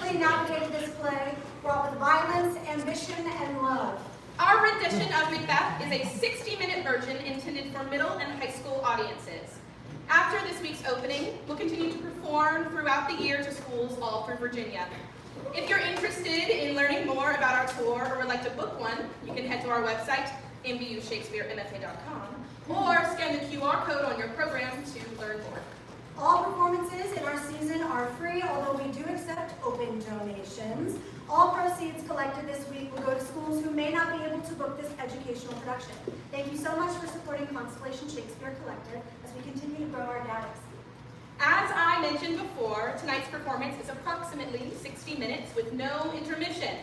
skillfully navigated this play, brought with violence, ambition, and love. Our rendition of Macbeth is a 60-minute version intended for middle and high school audiences. After this week's opening, we'll continue to perform throughout the year to schools all through Virginia. If you're interested in learning more about our tour or would like to book one, you can head to our website, mbushakespearemfa.com, or scan the QR code on your program to learn more. All performances in our season are free, although we do accept open donations. All proceeds collected this week will go to schools who may not be able to book this educational production. Thank you so much for supporting Constellation Shakespeare Collective as we continue to grow our galaxy. As I mentioned before, tonight's performance is approximately 60 minutes with no intermission.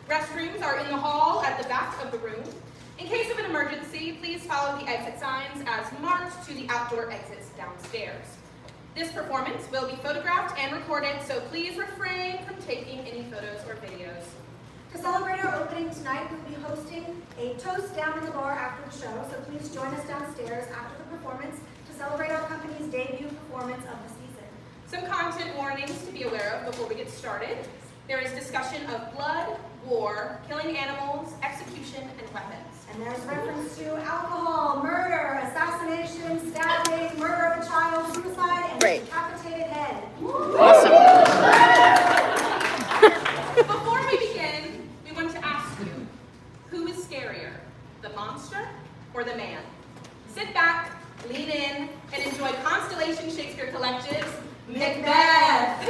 Restrooms are in the hall at the back of the room. In case of an emergency, please follow the exit signs as marked to the outdoor exits downstairs. This performance will be photographed and recorded, so please refrain from taking any photos or videos. To celebrate our opening tonight, we'll be hosting a toast down in the bar after the show, so please join us downstairs after the performance to celebrate our company's debut performance of the season. Some content warnings to be aware of before we get started. There is discussion of blood, war, killing animals, execution, and weapons. And there's reference to alcohol, murder, assassination, stabbing, murder of a child, suicide, and a decapitated head. Awesome. Before we begin, we want to ask you, who is scarier, the monster or the man? Sit back, lean in, and enjoy Constellation Shakespeare Collective's Macbeth.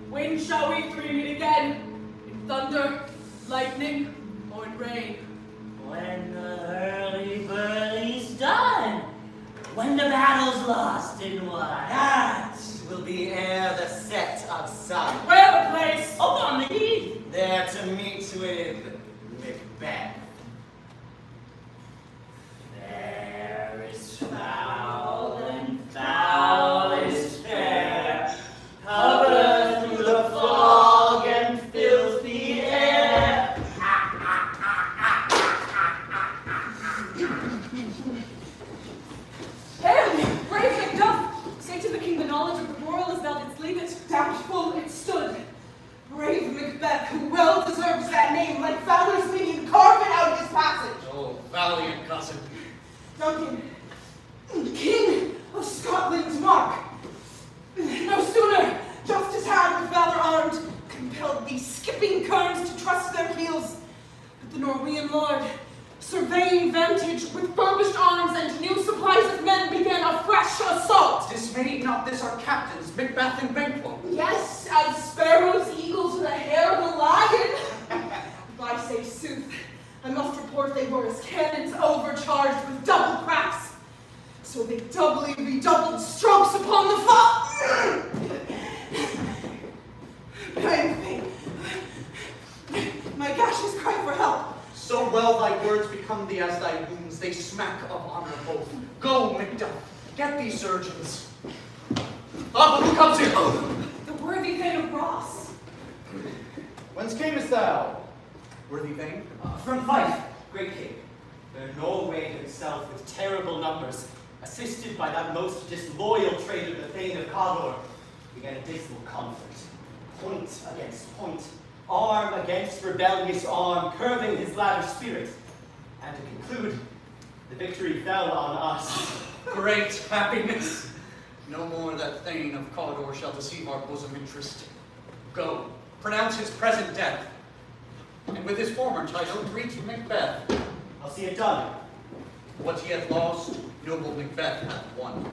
When shall we three meet again? In thunder, lightning, or in rain? When the hurly-burly's done. When the battle's lost and won. That will be ere the set of sun. Where the place? Up on the heath. There to meet with Macbeth. There is foul and foul is fair. Cover through the fog and filthy air. Hail me, brave Macduff! Seyton the king, the knowledge of the royal is thou didst leave it, doubtful it stood. Brave Macbeth, who well deserves that name, like Fowler's minion, carve it out his passage. Oh, valiant cousin. Duncan, king of Scotland's mark. No sooner, justice had with valor armed, compelled these skipping kerns to trust their heels. But the Norwegian lord, surveying vantage with furbished arms and new supplies of men, began a fresh assault. Dismayed not this our captains, Macbeth and Banquo. Yes, as sparrows, eagles, and a hare of a lion. If I say sooth, I must report they were as cannons overcharged with double cracks. So they doubly redoubled strokes upon the foe. My gashes cry for help. So well thy words become thee as thy wounds, they smack of honor both. Go, Macduff, get these surgeons. Ah, but who comes here? The worthy Thane of Ross. Whence camest thou, worthy Thane? From Fife, great king, where Norway himself with terrible numbers, assisted by that most disloyal traitor, the Thane of Cawdor, began a dismal conflict. Point against point, arm against rebellious arm, curving his ladder spirit. And to conclude, the victory fell on us. Great happiness. No more that Thane of Cawdor shall deceive our bosom interest. Go, pronounce his present death, and with his former title greet Macbeth. I'll see it done. What he hath lost, noble Macbeth hath won.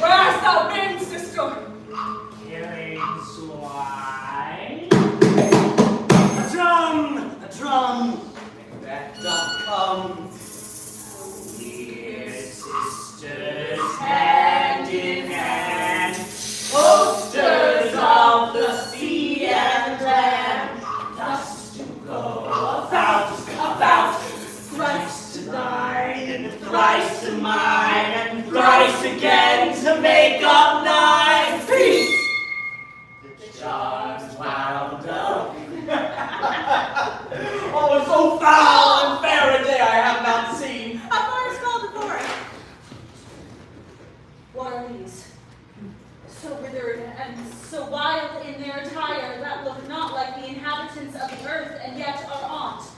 Where's thou been, sister? Killing swine. A drum! Macbeth comes. We're sisters hand in hand, Posters of the sea and land, thus to go about, thrice to thine, and thrice to mine, and thrice again to make up nine. Peace! The charms wound up. Oh, so foul and fair a day I have not seen. A forest called the forest. What are these? So withered and so wild in their attire that look not like the inhabitants of the earth and yet are aunt.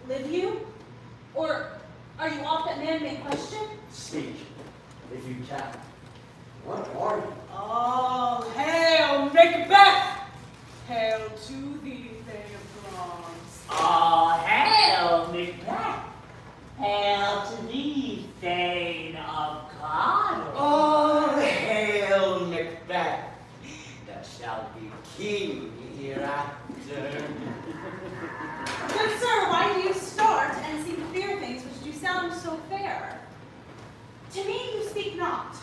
Live you? Or are you off that man may question? Speak, if you can. What are you? Oh, hail Macbeth! Hail to thee, Thane of Bronze. all hail Macbeth, hail to thee, Thane of Conor. All hail Macbeth! Thou shalt be king hereafter. Good sir, why do you start and seem to fear things which do sound so fair? To me you speak not.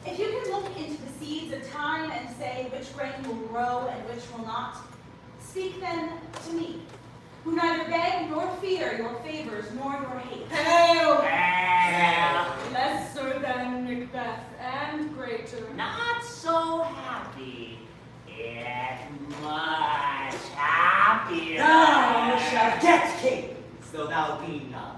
If you can look into the seeds of time and say which grain will grow and which will not, speak then to me, who neither beg nor fear your favors nor your hate. Hail! Hail, Lesser than Macbeth and greater. not so happy, yet much happier. Thou shalt get kings, though thou be none.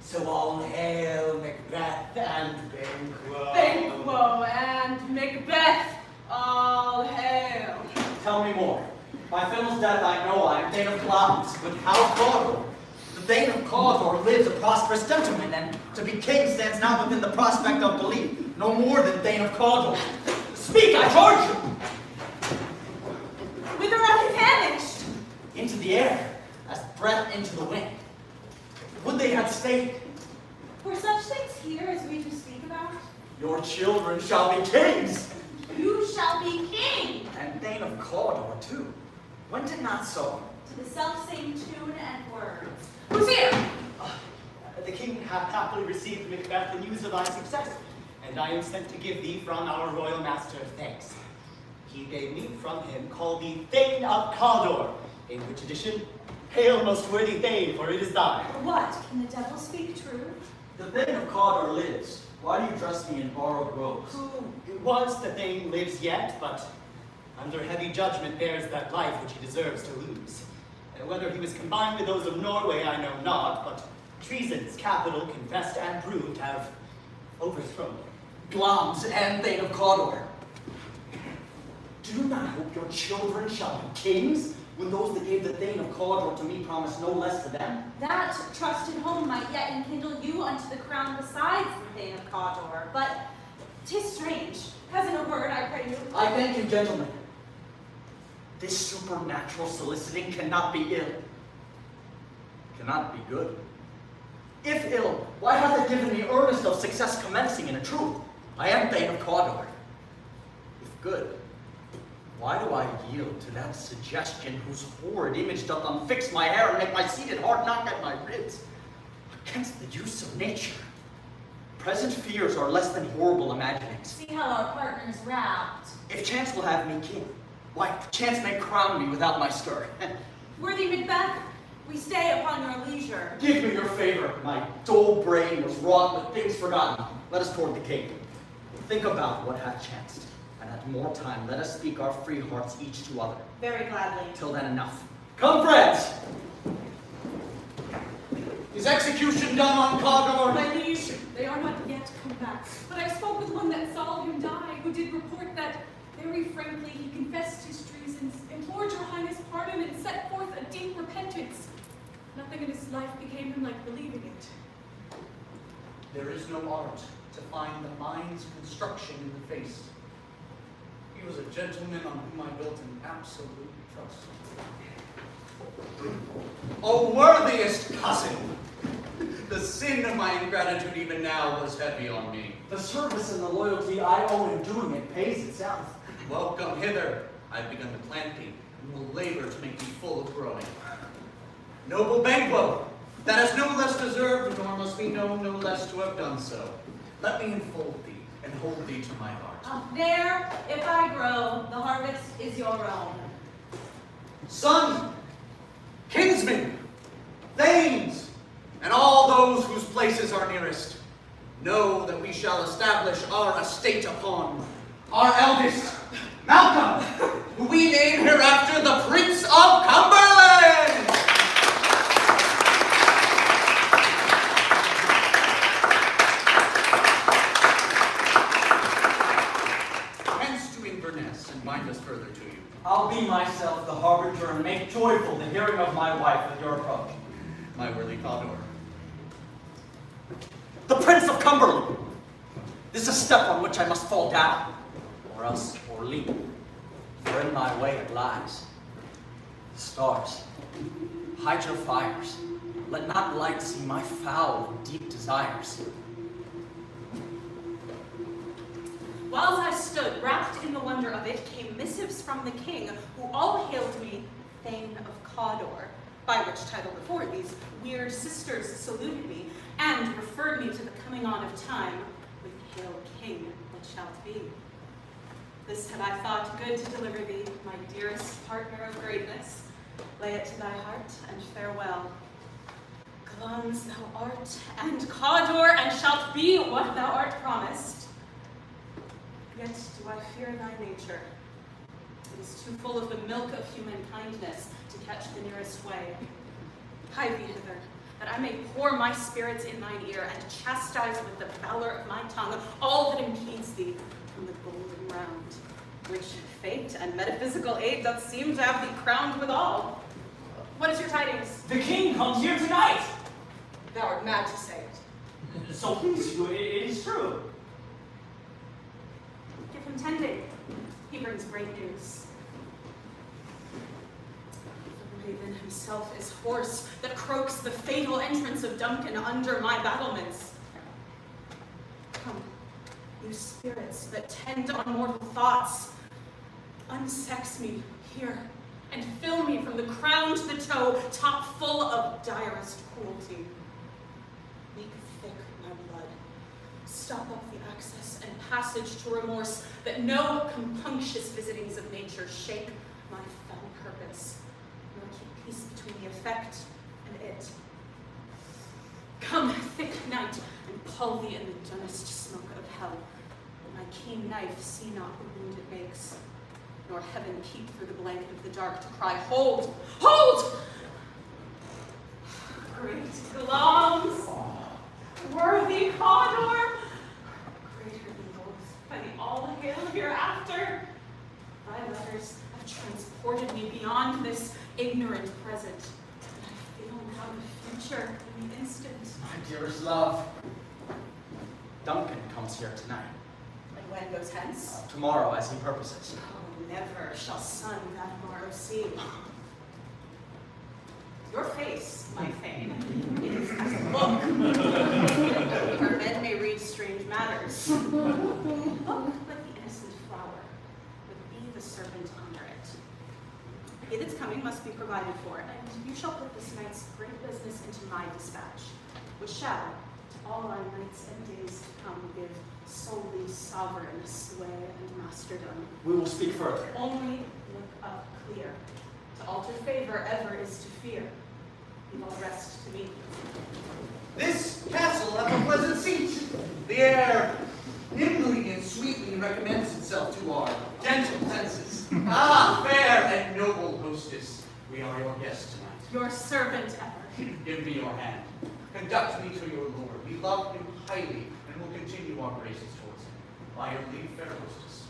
So all hail Macbeth and Banquo. Banquo and Macbeth, all hail. Tell me more. By Phil's death I know I am Thane of Clouds, but how Cawdor? The Thane of Cawdor lives a prosperous gentleman, and to be king stands not within the prospect of belief, no more than Thane of Cawdor. Speak, I charge you! Whither are they vanished? Into the air, as breath into the wind. Would they had stayed? Were such things here as we do speak about? Your children shall be kings! You shall be king! And Thane of Cawdor, too. When did not so? To the self-same tune and words. Who's here? The king hath happily received Macbeth the news of thy success, and I am sent to give thee from our royal master thanks. He bade me from him call thee Thane of Cawdor, in which edition, hail most worthy Thane, for it is thine. What? Can the devil speak true? The Thane of Cawdor lives. Why do you dress me in borrowed robes? Who it was the Thane lives yet, but under heavy judgment bears that life which he deserves to lose. And whether he was combined with those of Norway I know not, but treasons, capital, confessed and proved, have overthrown him. Glamis and Thane of Cawdor. Do you not hope your children shall be kings, when those that gave the Thane of Cawdor to me promised no less to them? That trusted home might yet enkindle you unto the crown besides the Thane of Cawdor, but 'tis strange. Cousin, a word, I pray you. I thank you, gentlemen. This supernatural soliciting cannot be ill. Cannot be good. If ill, why hath it given me earnest of success commencing in a truth? I am Thane of Cawdor. If good, why do I yield to that suggestion whose horrid image doth unfix my hair and make my seated heart knock at my ribs? Against the use of nature. Present fears are less than horrible imaginings. See how our partner's wrapped. If chance will have me king, why, chance may crown me without my stir. Worthy Macbeth, we stay upon your leisure. Give me your favor. My dull brain was wrought with things forgotten. Let us toward the king. Think about what hath chanced, and at more time let us speak our free hearts each to other. Very gladly. Till then enough. Come, friends! Is execution done on Cawdor? My liege, they are not yet come back. But I spoke with one that saw him die, who did report that, very frankly, he confessed his treasons, implored your highness pardon, and set forth a deep repentance. Nothing in his life became him like believing it. There is no art to find the mind's construction in the face. He was a gentleman on whom I built an absolute trust. O worthiest cousin! The sin of my ingratitude even now was heavy on me. The service and the loyalty I owe in doing it pays itself. Welcome hither. I've begun to plant thee, and will labor to make thee full of growing. Noble Banquo, that has no less deserved, nor must be known no less to have done so. Let me enfold thee, and hold thee to my heart. Up there, if I grow, the harvest is your own. Son, kinsmen, thanes, and all those whose places are nearest, know that we shall establish our estate upon our eldest, Malcolm, who we name hereafter the Prince of Cumberland! Hence to Inverness, and bind us further to you. I'll be myself the harbinger and make joyful the hearing of my wife at your approach. My worthy Cawdor. The Prince of Cumberland! This is a step on which I must fall down, or else or leap. For in my way it lies. Stars, hide your fires. Let not light see my foul and deep desires. While I stood, wrapped in the wonder of it, came missives from the king, who all hailed me Thane of Cawdor, by which title before these weird sisters saluted me, and referred me to the coming on of time, with hail king, what shalt be. This have I thought good to deliver thee, my dearest partner of greatness. Lay it to thy heart, and farewell. Glance thou art, and Cawdor, and shalt be what thou art promised. Yet do I fear thy nature. It is too full of the milk of human kindness to catch the nearest way. Hie thee hither, that I may pour my spirits in thine ear, and chastise with the valor of my tongue all that impedes thee from the golden round, which fate and metaphysical aid doth seem to have thee crowned withal. What is your tidings? The king comes here tonight! Thou art mad to say it. So please you, it is true. Give him tending. He brings great news. The raven himself is hoarse that croaks the fatal entrance of Duncan under my battlements. Come, you spirits that tend on mortal thoughts, unsex me here, and fill me from the crown to the toe, top full of direst cruelty. Make thick my blood. Stop up the access and passage to remorse, that no compunctious visitings of nature shake my fell purpose, nor keep peace between the effect and it. Come, thick night, and pull thee in the dunnest smoke of hell, that my keen knife see not the wound it makes, nor heaven peep through the blanket of the dark to cry, hold, hold! Great glums, worthy Cawdor, greater than both, by the all hail hereafter. Thy letters have transported me beyond this ignorant present, and I feel now the future in the instant. My dearest love, Duncan comes here tonight. And when goes hence? Tomorrow, as he purposes. Oh, never shall sun that morrow see. Your face, my Thane, is as a book, where men may read strange matters. Look like the innocent flower, with be the serpent under it. He that's coming must be provided for, and you shall put this night's great business into my dispatch, which shall, to all our nights and days to come, give solely sovereign sway and masterdom. We will speak further. Only look up clear. To alter favor ever is to fear. Leave all rest to me. This castle hath a pleasant seat. The air nimbly and sweetly recommends itself to our gentle senses. Ah, fair and noble hostess, we are your guests tonight. Your servant ever. Give me your hand. Conduct me to your lord. We love him highly and will continue our graces towards him. By your leave, fair hostess.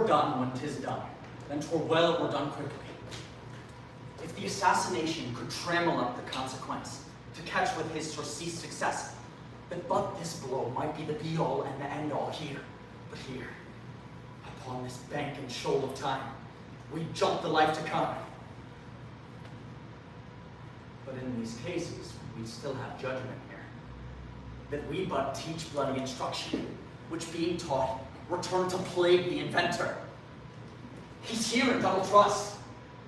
better done when 'tis done, than 'twere well it were done quickly. If the assassination could trammel up the consequence, to catch with his surceased success, that but this blow might be the be-all and the end-all here. But here, upon this bank and shoal of time, we jump the life to come. But in these cases, we still have judgment here, that we but teach bloody instruction, which being taught, return to plague the inventor. He's here in double trust,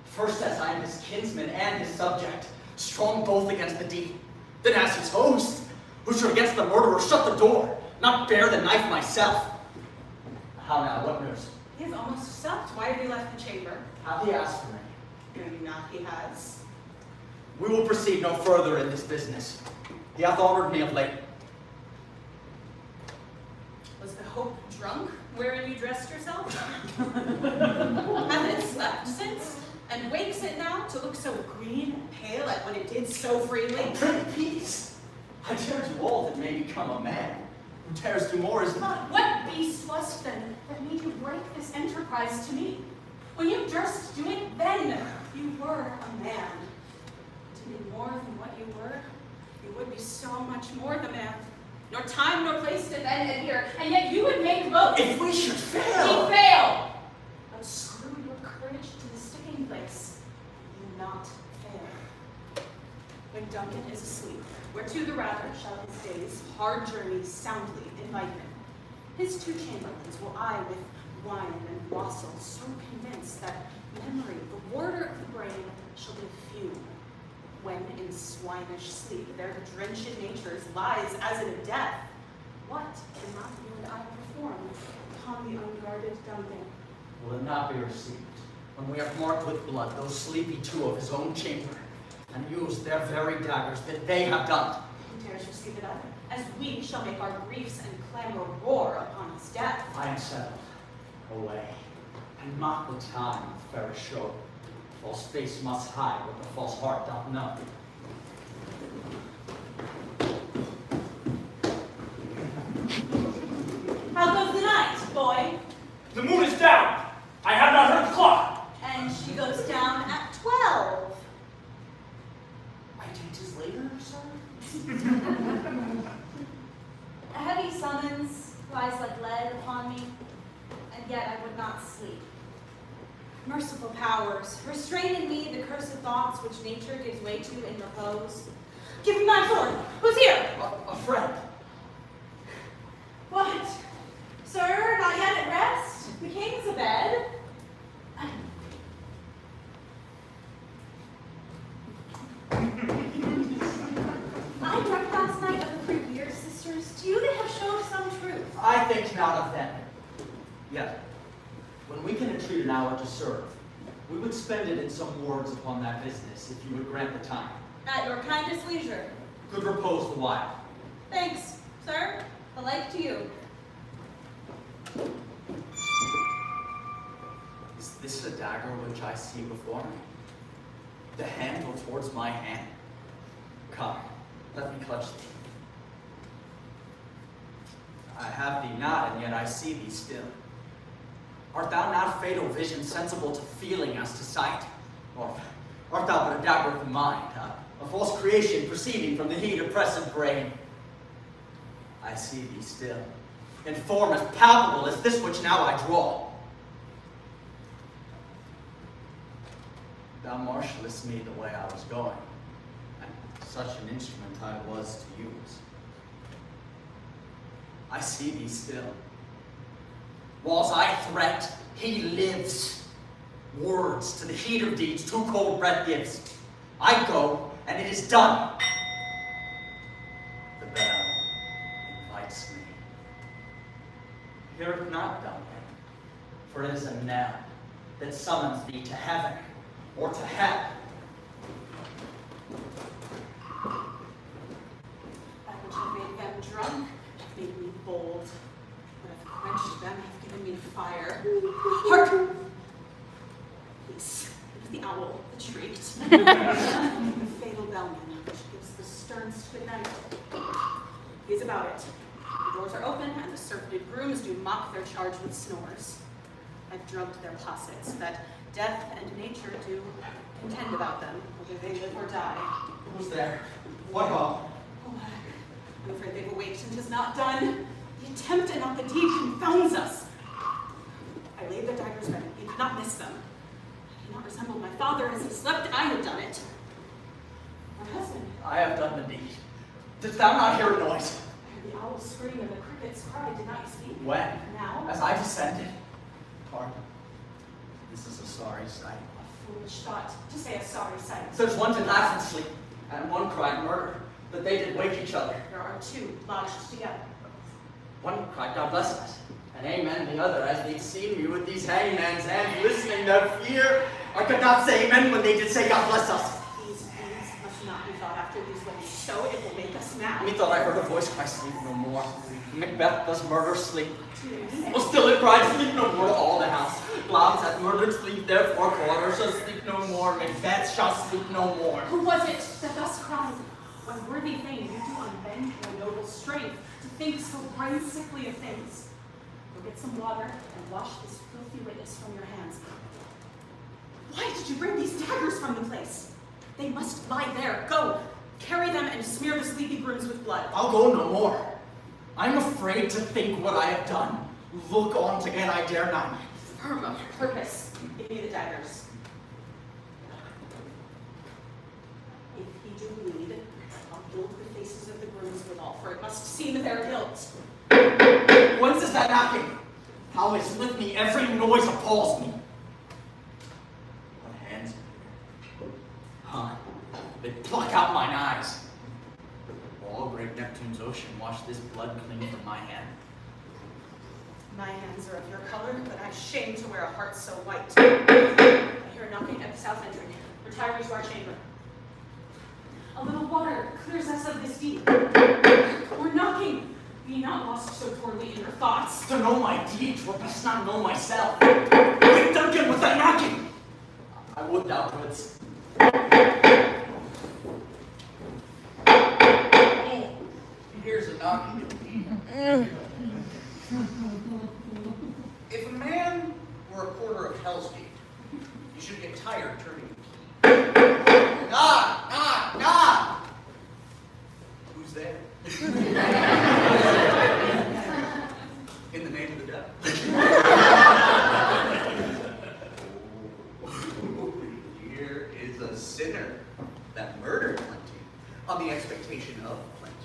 first as I am his kinsman and his subject, strong both against the deed, then as his host, who should against the murderer shut the door, not bear the knife myself. How now, what news? He has almost supped. Why have you left the chamber? Hath he asked for me? Know you not he has? We will proceed no further in this business. He hath honored me of late. Was the hope drunk, wherein you dressed yourself? Hath it slept since? And wakes it now to look so green and pale like when it did so freely? Prithee, peace. I dare do all that may become a man. Who dares do more is not. What beast was then that made you break this enterprise to me? When you durst do it, then you were a man. To be more than what you were, you would be so much more the man. Nor time nor place to then adhere, and yet you would make both. If we should fail! We fail! But screw your courage to the sticking place. You not fail. When Duncan is asleep, whereto the rather shall his days' hard journey soundly invite him. His two chamberlains will I with wine and wassail so convince that memory, the warder of the brain, shall be few. When in swinish sleep their drenched natures lies as in a death, what cannot you and I perform upon the unguarded Duncan? Will it not be received, when we have marked with blood those sleepy two of his own chamber, and used their very daggers that they have done? Who dares receive it other? As we shall make our griefs and clamor roar upon his death. I am settled. Away. And mock the time with fairest show. False face must hide what the false heart doth know. How goes the night, boy? The moon is down. I have not heard the clock. And she goes down at 12. I think 'tis later, sir? A heavy summons lies like lead upon me, and yet I would not sleep. Merciful powers, restrain in me the cursed thoughts which nature gives way to in repose. Give me my sword. Who's here? A friend. What? Sir, not yet at rest? The king's abed. I dreamt last night of the Premier sisters. To you they have showed some truth. I think not of them. Yet, when we can entreat an hour to serve, we would spend it in some words upon that business, if you would grant the time. At your kindest leisure. Good repose the while. Thanks, sir. The like to you. Is this a dagger which I see before me? The handle towards my hand? Come, let me clutch thee. I have thee not, and yet I see thee still. Art thou not fatal vision, sensible to feeling as to sight? Or art thou but a dagger of the mind, a false creation proceeding from the heat oppressive brain? I see thee still, in form as palpable as this which now I draw. Thou marshallest me the way I was going, and such an instrument I was to use. I see thee still. Whilst I threat, he lives. Words to the heat of deeds too cold breath gives. I go, and it is done. The bell invites me. Hear it not, Duncan, for it is a knell that summons thee to heaven or to hell. That which have made them drunk have made me bold. What have quenched them have given me fire. Hark! Peace. It was the owl that shrieked. The fatal bellman which gives the sternest good night. He is about it. The doors are open, and the surfeited grooms do mock their charge with snores. I've drugged their possets, that death and nature do contend about them, whether they live or die. Who's there? What all? Oh, I'm afraid they've awaked and 'tis not done. The attempt and not the deed confounds us. I laid the daggers ready. He could not miss them. He not resembled my father as he slept. I had done it. My husband. I have done the deed. Didst thou not hear a noise? I heard the owls scream and the crickets cry. Did not you speak? When? Now? As I descended. Pardon. This is a sorry sight. A foolish thought to say a sorry sight. There's one did laugh and sleep, and one cried murder, that they did wake each other. There are two lodged together. One cried, God bless us, and amen the other, as they'd seen me with these hangman's hands, listening their fear. I could not say amen when they did say, God bless us. These deeds must not be thought after these ways, so it will make us mad. Methought I heard a voice cry, sleep no more. Macbeth does murder sleep. Oh, still it cried, sleep no more to all the house. Globs hath murdered sleep, therefore quarter shall sleep no more. Macbeth shall sleep no more. Who was it that thus cried? When worthy thing you do unbend your noble strength to think so brain-sickly of things. Go get some water and wash this filthy witness from your hands. Why did you bring these daggers from the place? They must lie there. Go, carry them and smear the sleepy grooms with blood. I'll go no more. I'm afraid to think what I have done. Look on again, I dare not. Firm of purpose. Give me the daggers. If he do bleed, I'll gild the faces of the grooms withal, for it must seem their guilt. Whence is that knocking? How is with me? Every noise appalls me. What hands are here? Huh? They pluck out mine eyes. All great Neptune's ocean, wash this blood clean from my hand. My hands are of your color, but I shame to wear a heart so white. I hear a knocking at the south entry. Retire to our chamber. A little water clears us of this deed. We're knocking. Be not lost so poorly in your thoughts. To know my deeds, were best not know myself. Quick, Duncan, with that knocking! I would thou couldst. Oh, here's a knocking. If a man were a quarter of Hell's Gate, you should get tired turning the key. Knock, knock, knock! Who's there? In the name of the devil. Here is a sinner that murdered plenty on the expectation of plenty.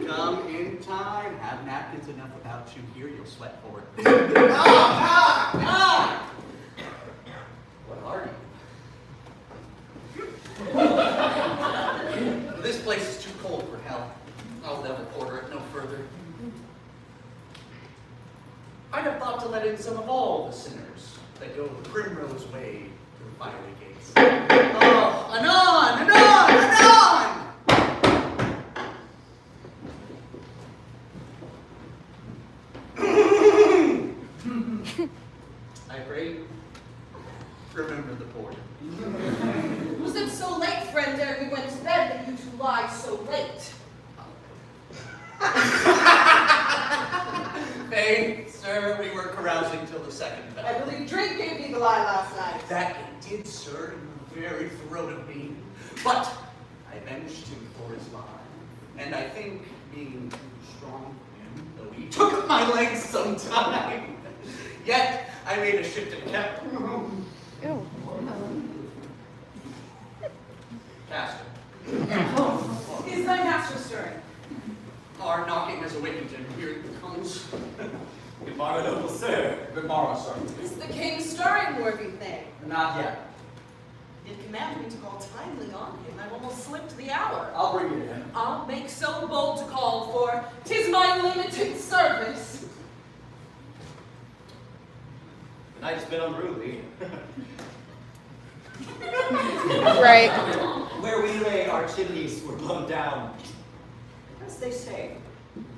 Come in time, have napkins enough about you here, you'll sweat for it. Knock, knock, knock! What are you? This place is too cold for hell. I'll never quarter it no further. I'd have thought to let in some of all the sinners that go the primrose way to the fiery gates. Oh, anon, anon, anon! I pray, remember the poor. Was it so late, friend, ere we went to bed, that you two lie so late? Faith, sir, we were carousing till the second bell. I believe drink gave me the lie last night. That it did, sir, in the very throat of me. But I avenged him for his lie. And I think, being too strong for him, though he took up my legs sometime, yet I made a shift and kept. Caster. Is thy master stirring? Our knocking has awakened him. Here he comes. Good morrow, noble sir. Good morrow, sir. Is the king stirring, worthy thing? Not yet. Did command me to call timely on him. I've almost slipped the hour. I'll bring you to him. I'll make so bold to call, for 'tis my limited service. The night has been unruly. Right. Where we lay, our chimneys were blown down. As they say,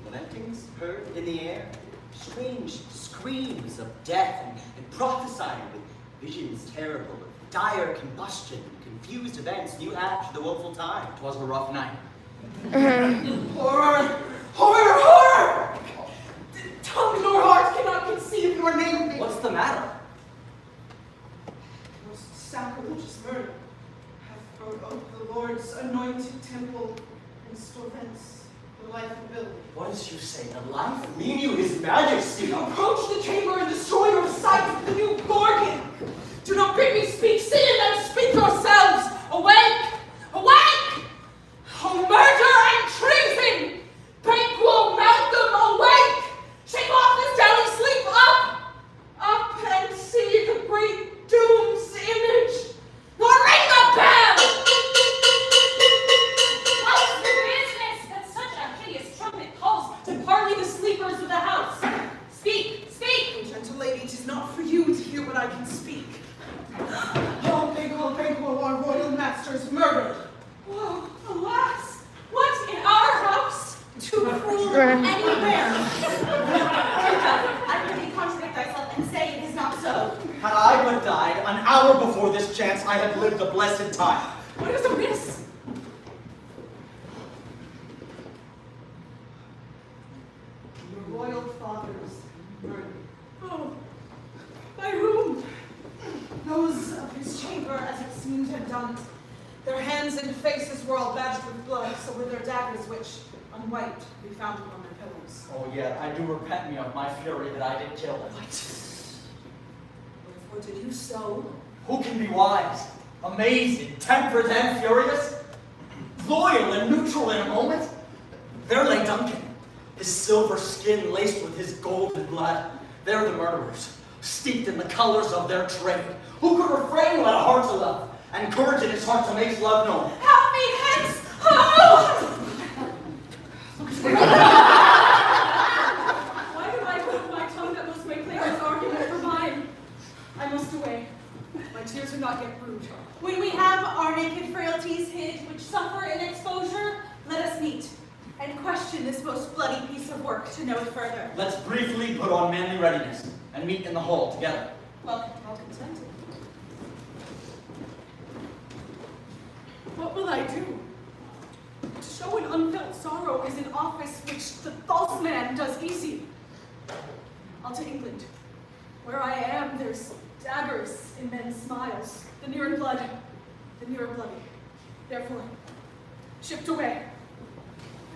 lamentings heard in the air, strange screams of death and prophesying with visions terrible of dire combustion and confused events new after the woeful time. 'Twas a rough night. Horror! Horror! Horror! Tongue nor heart cannot can see if you are near me. What's the matter? Most sacrilegious murder hath thrown open the Lord's anointed temple and stole thence the life of Billy. What does you say? The life? Mean you his majesty? Approach the chamber and destroy your sight of the new Gorgon. Do not bid me speak, see and then speak yourselves. Awake! Awake! Oh, murder and treason! Banquo, Malcolm, awake! Shake off this downy sleep, up! Up and see the great doom's image, nor ring the bell! What's the business that such a hideous trumpet calls to parley the sleepers of the house? Speak, speak! Gentle lady, 'tis not for you to hear what I can speak. Oh, Banquo, Banquo, our royal master is murdered. Whoa, alas! What, in our house? Too cruel anywhere. I really contradict thyself and say it is not so. Had I but died an hour before this chance, I had lived a blessed time. What is amiss? Your royal father's murdered. Oh, by whom? Those of his chamber, as it seemed, had done. Their hands and faces were all badged with blood, so were their daggers, which, unwiped, we found upon their pillows. Oh, yet I do repent me of my fury that I did kill them. Wherefore did you so? Who can be wise, amazing, temperate, and furious? Loyal and neutral in a moment? There lay Duncan, his silver skin laced with his golden blood. There the murderers, steeped in the colors of their trade. Who could refrain when a heart to love, and courage in his heart to make love known? Help me hence! Oh! Why did I hold my tongue that must make Clara's argument for mine? I must away. My tears are not yet brewed. When we have our naked frailties hid, which suffer in exposure, let us meet and question this most bloody piece of work to know it further. Let's briefly put on manly readiness, and meet in the hall together. Well contented. What will I do? To show an unfelt sorrow is an office which the false man does easy. I'll to England. Where I am, there's daggers in men's smiles. The nearer blood, the nearer bloody. Therefore, shipped away.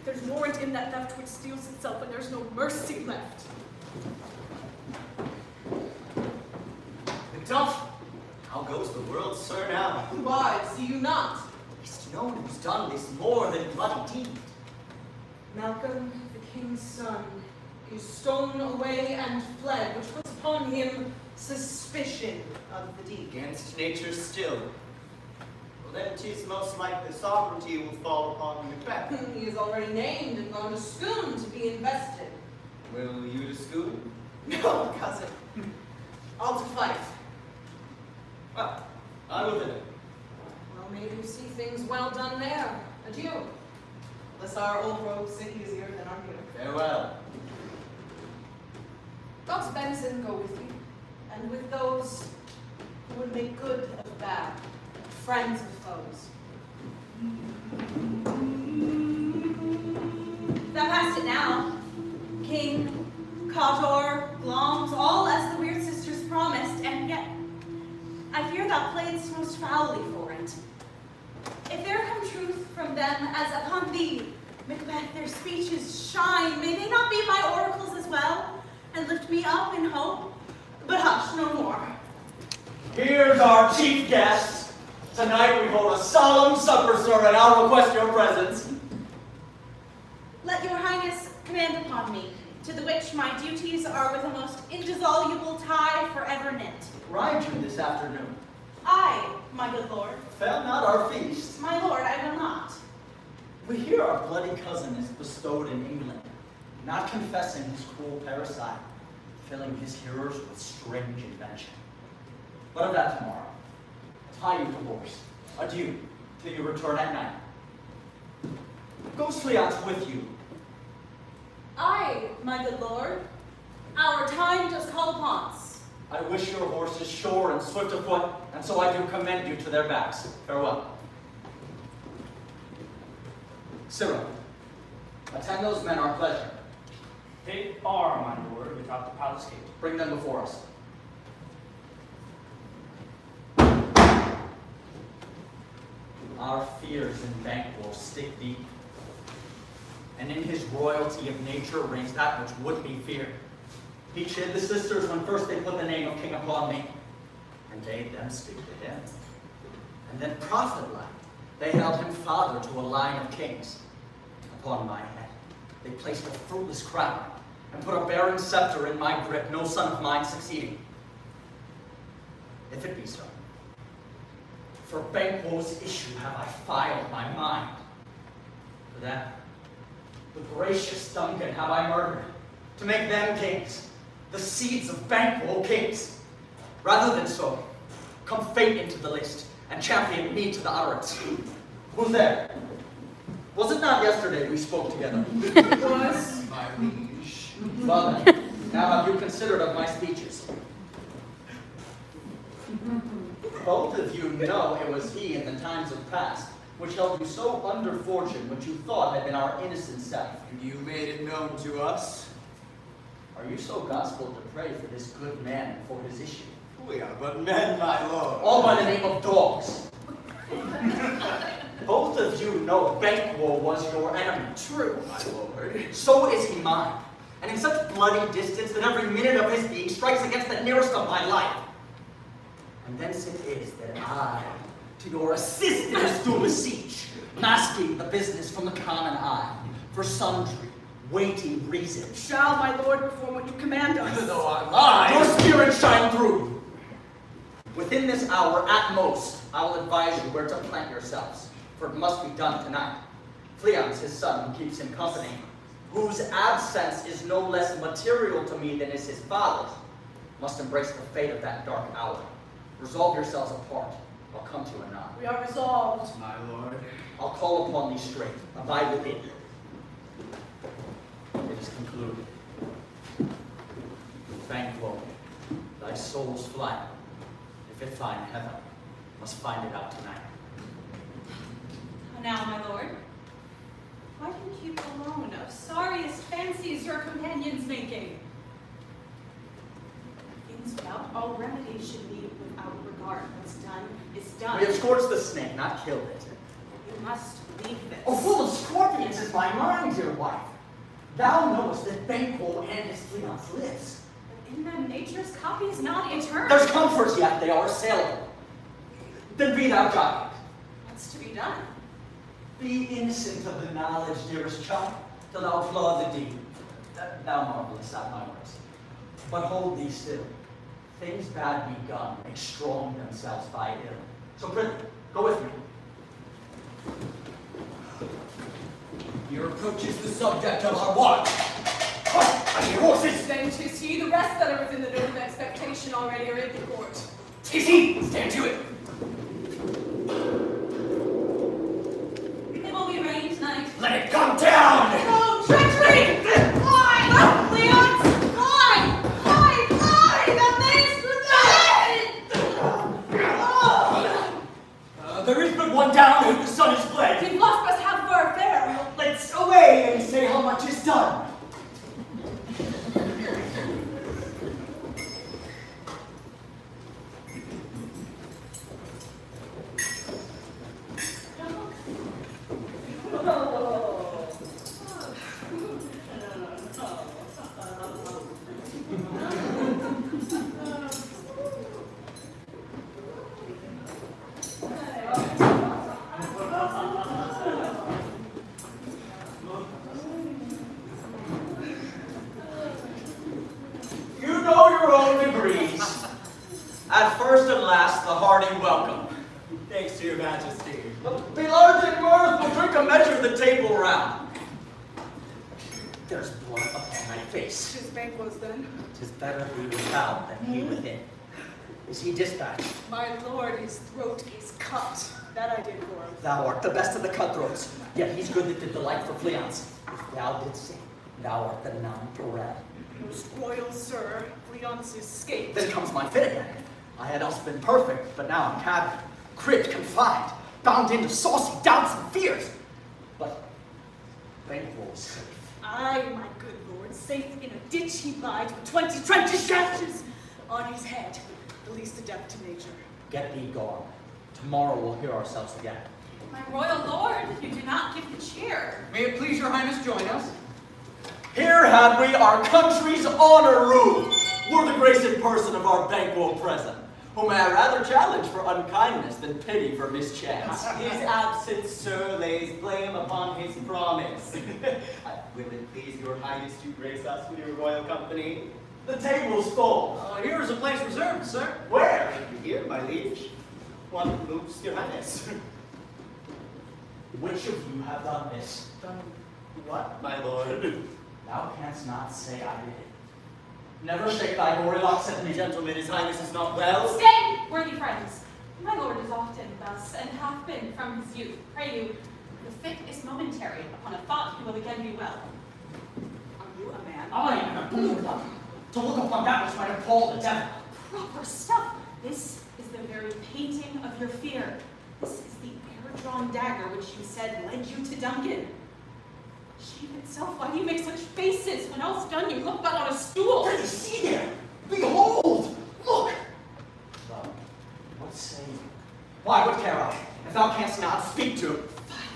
There's warrant in that theft which steals itself, and there's no mercy left. Macduff, how goes the world, sir, now? Why, see you not? It's known who's done this more than bloody deed. Malcolm, the king's son, is stolen away and fled, which puts upon him suspicion of the deed. Against nature still. Well, then 'tis most likely sovereignty will fall upon Macbeth. He is already named and gone to Scone to be invested. Will you to school? No, cousin. I'll to Fife. Well, I will visit. Well, maybe you see things well done there. Adieu. Unless our old rogues sit easier than our here. Farewell. God's benison go with you, and with those who would make good of bad, friends of foes. Thou hast it now. King, Cawdor, Glamis, all as the weird sisters promised, and yet I fear thou playedst most foully for it. If there come truth from them as upon thee, Macbeth, their speeches shine, may they not be my oracles as well, and lift me up in hope? But hush, no more. Here's our chief guest. Tonight we hold a solemn supper, sir, and I'll request your presence. Let your highness command upon me, to the which my duties are with a most indissoluble tie forever knit. Ride you this afternoon. Aye, my good lord. Fail not our feast. My lord, I will not. We hear our bloody cousin is bestowed in England, not confessing his cruel parricide, filling his hearers with strange invention. But of that tomorrow. Tie you to horse. Adieu, till you return at night. Go Fleance with you. Aye, my good lord. Our time does call upon us. I wish your horses sure and swift of foot, and so I do commend you to their backs. Farewell. Cyril, attend those men our pleasure. They are, my lord, without the palace gate. Bring them before us. Our fears in Banquo stick deep, and in his royalty of nature reigns that which would be feared. He chid the sisters when first they put the name of king upon me, and bade them speak to him. And then prophet-like, they held him father to a line of kings. Upon my head, they placed a fruitless crown, and put a barren scepter in my grip, no son of mine succeeding. If it be so, for Banquo's issue have I filed my mind. For that, the gracious Duncan have I murdered, to make them kings, the seeds of Banquo kings. Rather than so, come fate into the list, and champion me to the utterance. Who's there? Was it not yesterday we spoke together? It was, my liege. Well then, now have you considered of my speeches? Both of you know it was he in the times of past, which held you so under fortune, which you thought had been our innocent self. And you made it known to us? Are you so gospel to pray for this good man and for his issue? We are but men, my lord. All by the name of dogs. Both of you know Banquo was your enemy. True, my lord. So is he mine, and in such bloody distance that every minute of his being strikes against the nearest of my life. And thence it is that I, to your assistance, do beseech, masking the business from the common eye, for sundry weighty reasons. Shall my lord perform what you command us? Though I lie. Your spirit shine through. Within this hour, at most, I will advise you where to plant yourselves, for it must be done tonight. Fleance, his son, who keeps him company, whose absence is no less material to me than is his father's, must embrace the fate of that dark hour. Resolve yourselves apart. I'll come to you anon. We are resolved. My lord. I'll call upon thee straight. Abide within. It is concluded. Banquo, thy soul's flight, if it find heaven, must find it out tonight. Now, my lord, why do you keep alone of sorriest fancies your companions making? Things without all remedy should be without regard. What's done is done. We have scorched the snake, not killed it. You must believe this. Oh, full of scorpions is my mind, dear wife. Thou knowest that Banquo and his Fleance lives. But in them nature's copy is not eternal. There's comfort yet, they are assailable. Then be thou guided. What's to be done? Be innocent of the knowledge, dearest child, till thou applaud the deed. Thou marvelest at my words. But hold thee still. Things bad begun make strong themselves by ill. So prithee, go with me. Your approach is the subject of our watch. I hear horses. Then 'tis he, the rest that are within the note of expectation already are in the court. 'Tis he. Stand to it. It will be rain tonight. Let it come down. No treachery! Fly! Oh, Fleance! Fly! Fly! Fly! The maid's There is but one down who the sun is fled. Did Bluff have for a fair? Let's away and say how much is done. You know your own degrees. At first and last, the hearty welcome. Thanks to your majesty. Be large in mirth, we'll drink a measure the table round. There's blood upon thy face. 'Tis Banquo's then. 'Tis better he without than he within. Is he dispatched? My lord, his throat is cut. That I did for him. Thou art the best of the cutthroats, yet he's good that did the like for Fleance. If thou didst sing, thou art the nonpareil. Most royal sir, Fleance escaped. Then comes my fit again. I had else been perfect, but now I'm cabined, cribbed, confined, bound into saucy doubts and fears. But Banquo is safe. Aye, my good lord, safe in a ditch he lies with 20 trenches gashes on his head, the least adept to nature. Get thee gone. Tomorrow we'll hear ourselves again. My royal lord, you do not give the cheer. May it please your highness join us? Here have we our country's honor room. We're the grace in person of our Banquo present, whom I rather challenge for unkindness than pity for mischance. His absence, sir, lays blame upon his promise. Will it please your highness to grace us with your royal company? The table's full. Here is a place reserved, sir. Where? Here, my liege. One moves your highness. Which of you have done this? Done what, my lord? Thou canst not say I did it. Never shake thy gory locks at me. Gentlemen, his highness is not well. Stay, worthy friends. My lord is often thus, and hath been from his youth. Pray you, the fit is momentary. Upon a thought, he will again be well. Are you a man? I am a bull. To look upon that which might appall the devil. Proper stuff. This is the very painting of your fear. This is the air-drawn dagger which you said led you to Duncan. Shame itself, why do you make such faces? When all's done, you look but on a stool. Pray, see there! Behold! Look! Love, what say you? Why, what care I? If thou canst not speak to it.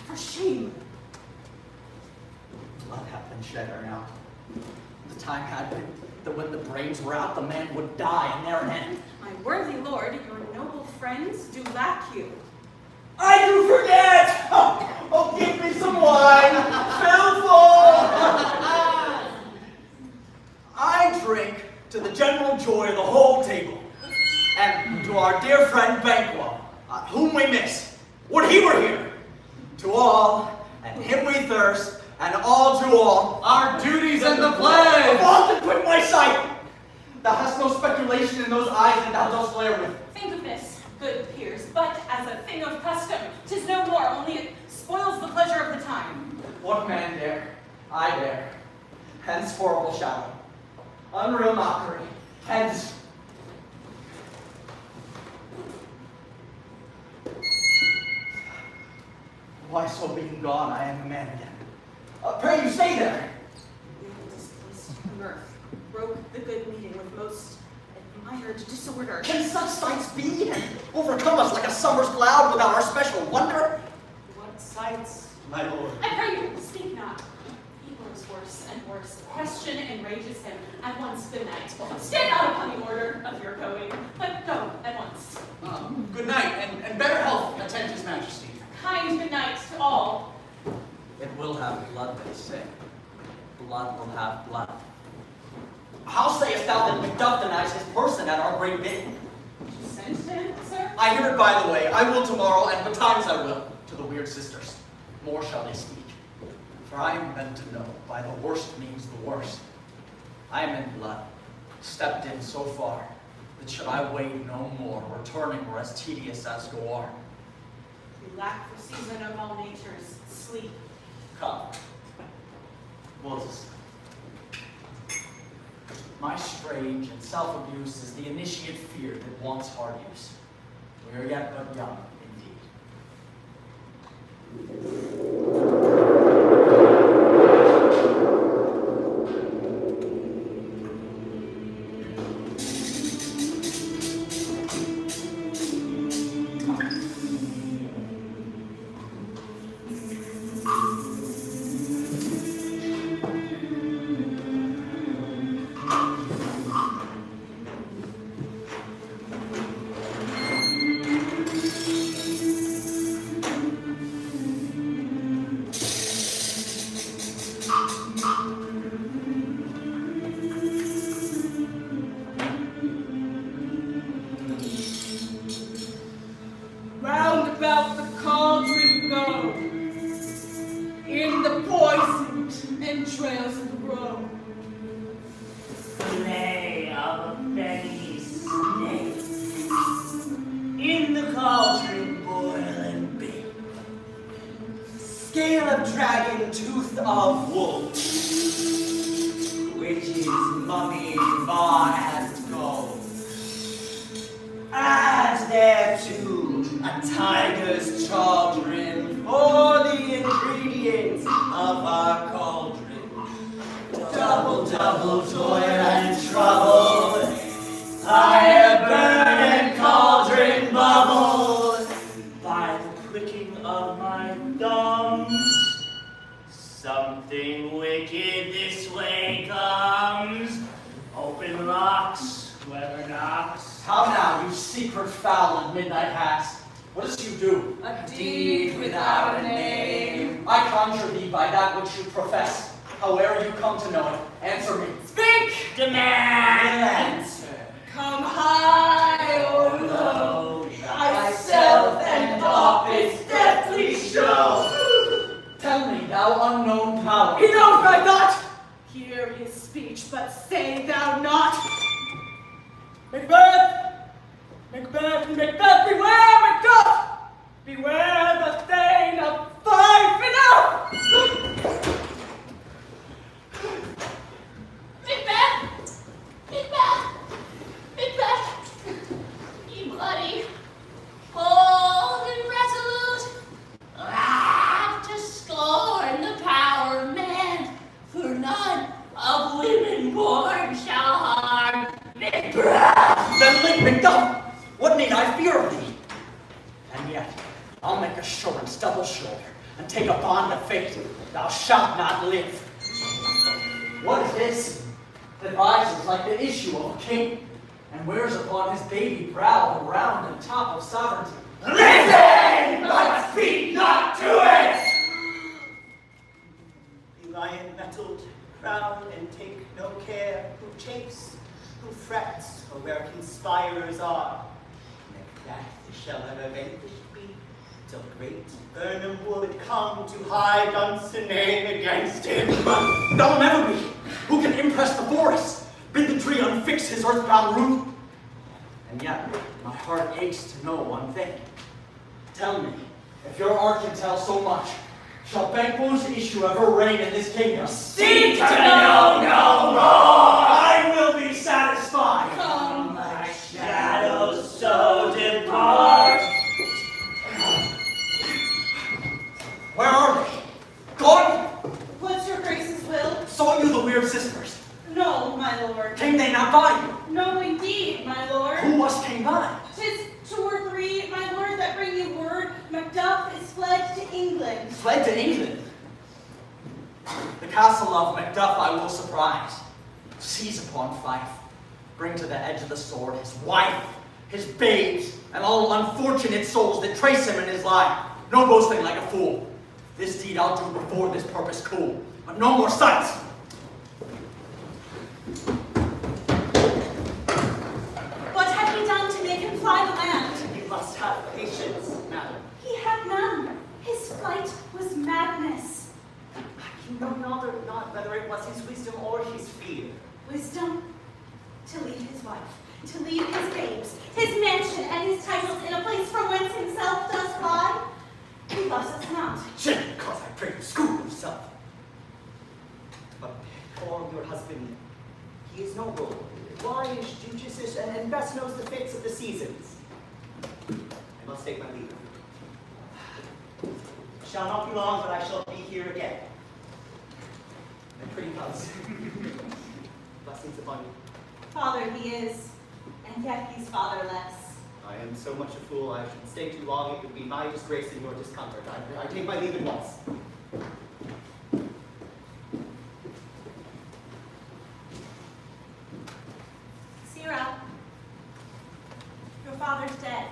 For shame. Blood hath been shed ere now. The time had been that when the brains were out, the man would die in their end. My worthy lord, your noble friends do lack you. I do forget! Oh, give me some wine! Fill full! I drink to the general joy of the whole table, and to our dear friend Banquo, whom we miss. Would he were here! To all, and him we thirst, and all to all, Our duties and the pledge! often quit my sight! Thou hast no speculation in those eyes that thou dost glare with. Think of this, good peers, but as a thing of custom. 'Tis no more, only it spoils the pleasure of the time. What man dare? I dare. Hence horrible shadow. Unreal mockery. Hence. Why, so being gone, I am a man again. Pray you stay there. You displaced mirth, broke the good meeting with most admired disorder. Can such sights be and overcome us like a summer's cloud without our special wonder? What sights, my lord? I pray you, speak not. He grows worse and worse. Question enrages him. At once, good night. Stand out upon the order of your going, but go at once. Good night, and better health attend his majesty. Kind good night to all. It will have blood, they say. Blood will have blood. How sayest thou that Macduff denies his person at our great bidding? You sent him, sir? I hear it by the way. I will tomorrow, and betimes I will, to the weird sisters. More shall they speak. For I am meant to know, by the worst means the worst. I am in blood, stepped in so far, that should I wait no more, returning were as tedious as go on. We lack the season of all natures, sleep. Come. Moses. My strange and self-abuse is the initiate fear that wants hard use. We are yet but young, indeed. Round about the cauldron go, in the poisoned entrails of Rome. Fillet of a belly snake, in the cauldron boil and bake. Scale of dragon, tooth of wolf, which is mummied far as gold. Add thereto a tiger's chaldron for the ingredients of our cauldron. Double double toil and trouble. Fire burn and cauldron bubble. By the clicking of my thumbs, something wicked this way comes. Open locks, whoever knocks. How now, you secret fowl in midnight hats? What does you do? A deed without a name. I conjure thee by that which you profess. However you come to know it, answer me. Speak! Demand! Come high or low, thyself and office deathly show. Tell me, thou unknown power. He knows my thought! Hear his speech, but say thou not. Macbeth! Macbeth, Macbeth, beware, Macduff! Beware the Thane of Fife! Enough! Macbeth! Macbeth! Macbeth! Ye bloody, bold and resolute, laugh to scorn the power of man, for none of women born shall harm Macbeth! Then live, Macduff! What need I fear of thee? And yet, I'll make assurance double sure, and take a bond of faith. Thou shalt not live. What is this? That rises like the issue of a king, and wears upon his baby brow the round and top of sovereignty. Listen, but speak not to it! Be lion mettled, crown, and take no care who chafes, who frets, or where conspirers are. Macbeth shall ever vanquished be, till great Burnham would come to high Dunsinane against him. Thou'll never be! Who can impress the forest, bid the tree unfix his earthbound root? And yet, my heart aches to know one thing. Tell me, if your art can tell so much, shall Banquo's issue ever reign in this kingdom? Seek to know no more! I will be satisfied! Come, My shadows so depart. Where are they? Gone? What's your grace's will? Saw you the weird sisters? No, my lord. Came they not by you? No, indeed, my lord. Who was came by? 'Tis 2 or 3, my lord, that bring you word Macduff is fled to England. Fled to England. The castle of Macduff I will surprise. Seize upon Fife. Bring to the edge of the sword his wife, his babes, and all unfortunate souls that trace him in his life. No boasting like a fool. This deed I'll do before this purpose cool. But no more sights. What had he done to make him fly the land? You must have patience, madam. He had none. His flight was madness. You know not whether it was his wisdom or his fear. Wisdom to leave his wife, to leave his babes, his mansion and his titles in a place from whence himself does fly. He loves us not. Shame, because I pray you school himself. But for your husband, he is noble, wise, judicious, and best knows the fates of the seasons. I must take my leave. Shall not be long, but I shall be here again. My pretty house. Blessings upon you. Father he is, and yet he's fatherless. I am so much a fool, I should stay too long. It would be my disgrace and your discomfort. I take my leave at once. Sirrah, your father's dead.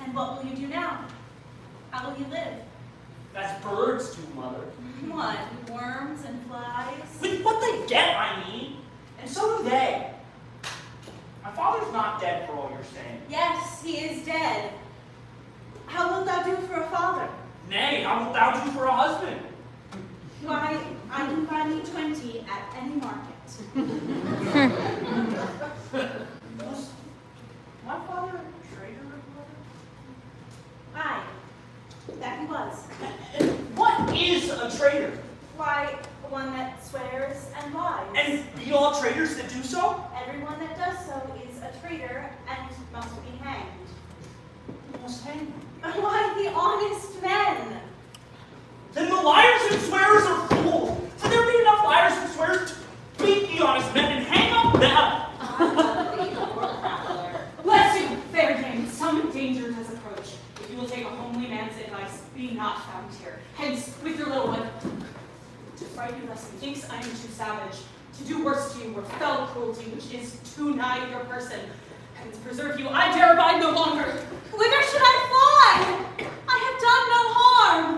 And what will you do now? How will you live? As birds do, Mother. What, worms and flies? With what they get, I mean. And so do they. My father's not dead for all you're saying. Yes, he is dead. How wilt thou do for a father? Nay, how wilt thou do for a husband? Why, I can buy me 20 at any market. Was my father a traitor, Mother? Aye, that he was. What is a traitor? Why, one that swears and lies. And be all traitors that do so? Everyone that does so is a traitor and must be hanged. Must hang. Why, the honest men? Then the liars and swearers are fools. For there be enough liars and swearers not found here. Hence, with your little one. To fright you lest he thinks I am too savage, to do worse to you or fell cruelty, which is too nigh your person. Heavens preserve you, I dare abide no longer. Whither should I fly? I have done no harm.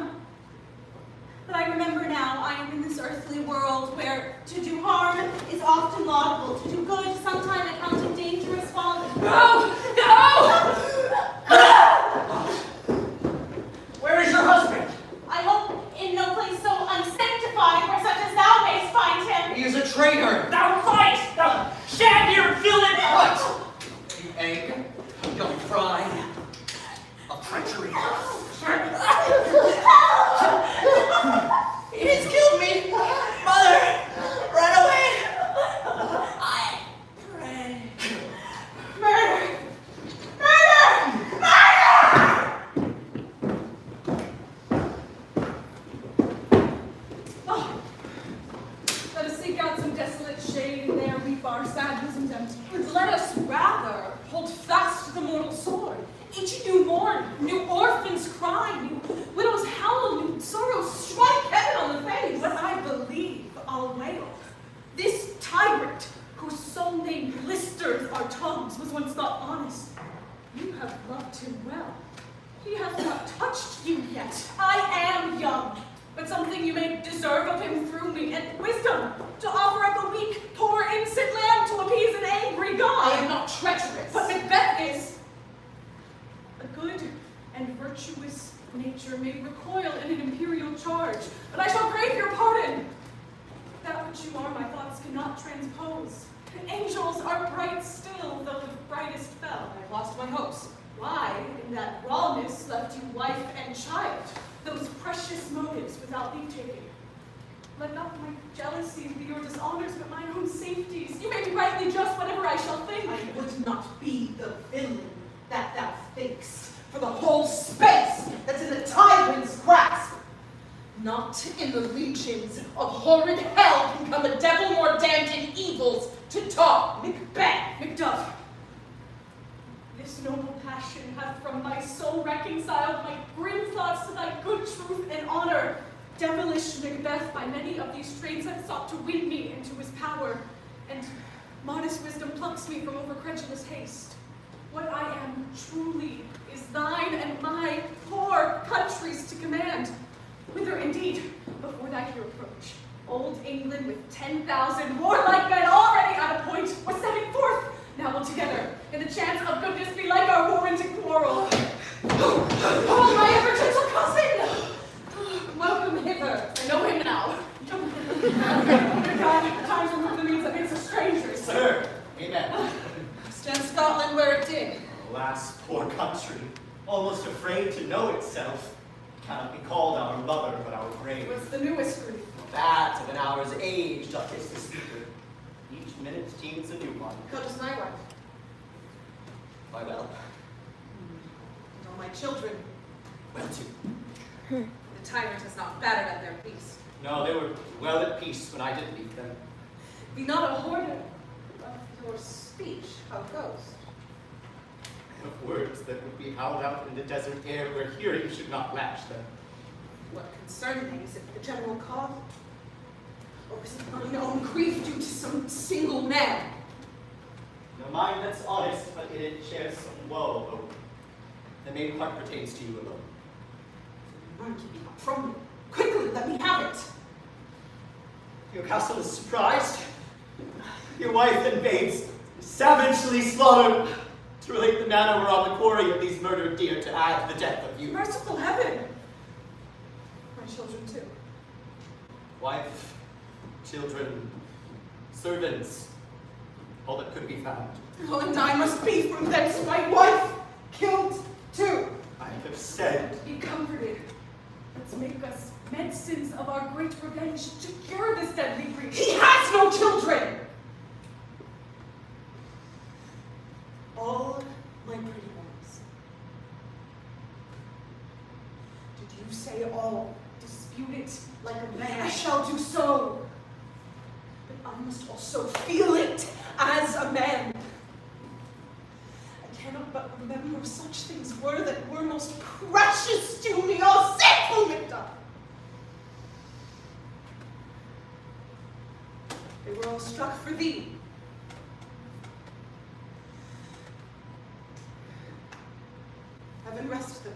But I remember now I am in this earthly world where to do harm is often laudable, to do good sometimes accounted dangerous folly. No! No! Where is your husband? I hope in no place so unsanctified where such as thou mayst find him. He is a traitor. Thou fight! Thou shag-eared villain! What? You egg, young pride of treachery. He has killed me! Mother, run away! I pray. Murder! Murder! Murder! Oh, let us seek out some desolate shade and there weep our sad bosoms empty. But let us rather hold fast to the mortal sword. Each new mourn, new orphans cry, new widows howl, new sorrows strike heaven on the face. But I believe I'll wail. This tyrant, whose soul name blisters our tongues, was once thought honest. You have loved him well. He hath not touched you yet. I am young, but something you may deserve of him through me, and wisdom to offer up a weak, poor, innocent lamb to appease an angry God. I am not treacherous. But Macbeth is. A good and virtuous nature may recoil in an imperial charge, but I shall crave your pardon. That which you are, my thoughts cannot transpose. Angels are bright still, though the brightest fell. I have lost my hopes. Why, in that rawness, left you wife and child, those precious motives without leave taking? Let not my jealousies be your dishonors, but mine own safeties. You may be rightly just whatever I shall think. I would not be the villain that thou thinkst for the whole space that's in the tyrant's grasp. Not in the legions of horrid hell can come a devil more damned in evils to talk Macbeth. Macduff, this noble passion hath from my soul reconciled my grim thoughts to thy good truth and honor. Devilish Macbeth by many of these traits hath sought to win me into his power, and modest wisdom plucks me from overcredulous haste. What I am truly is thine and my poor country's to command. Whither indeed, before thy here approach, old England with 10,000 warlike men already at a point was setting forth, now altogether, in the chance of goodness be like our war into quarrel. Oh, my ever-gentle cousin! Welcome hither. I know him now. Dear God, times remove the means amidst the strangers. Sir, amen. Stand Scotland where it did. Alas, poor country, almost afraid to know itself, cannot be called our mother, but our grave. What's the newest grief? That of an hour's age doth kiss the speaker. Each minute teems a new one. How does my wife? Why well. And all my children? Well too. The tyrant has not battered at their peace. No, they were well at peace when I did leave them. Be not a hoarder of your speech. How goes? Of words that would be howled out in the desert air where hearing should not latch them. What concern me? Is it the general cause? Or is it mine own grief due to some single man? No mind that's honest, but in it shares some woe, though the main part pertains to you alone. Run to me from me. Quickly, let me have it. Your castle is surprised. Your wife and babes savagely slaughtered to relate the manner whereon the quarry of these murdered deer to add the death of you. Merciful heaven! My children too. Wife, children, servants, all that could be found. Oh, and I must be from thence my wife killed too. I have said, Be comforted. Let's make us medicines of our great revenge to cure this deadly grief. He has no children. All my pretty ones. Did you say all? Dispute it like a I man. shall do so. But I must also feel it as a man. I cannot but remember such things were that were most precious to me. Oh, sit faithful Macduff. They were all struck for thee. Heaven rest them.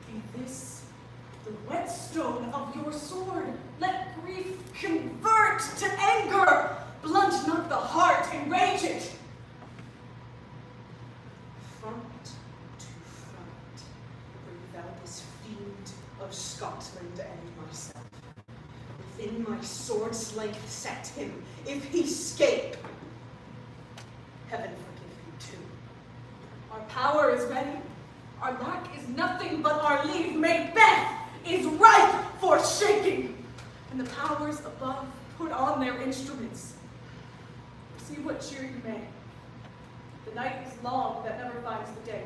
Be this the whetstone of your sword. Let grief convert to anger. Blunt not the heart, enrage it. Front to front, bring thou this fiend of Scotland and myself. Within my sword's length set him, if he scape. Heaven forgive him too. Our power is ready. Our lack is nothing but our leave. Macbeth is ripe for shaking. And the powers above put on their instruments. Receive what cheer you may. The night is long that never finds the day.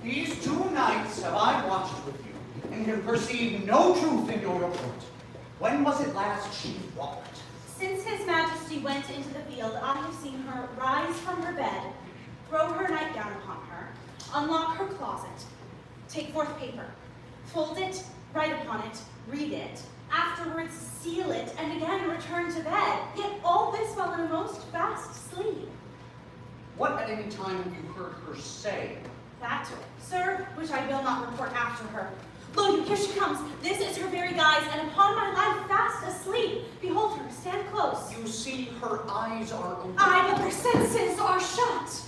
These 2 nights have I watched with you, and can perceive no truth in your report. When was it last she walked? Since his majesty went into the field, I have seen her rise from her bed, throw her nightgown upon her, unlock her closet, take forth paper, fold it, write upon it, read it, afterwards seal it, and again return to bed, yet all this while in a most fast sleep. What at any time have you heard her say? That, sir, which I will not report after her. Lo, here she comes. This is her very guise, and upon my life fast asleep. Behold her, stand close. You see her eyes are open. Aye, but her senses are shut.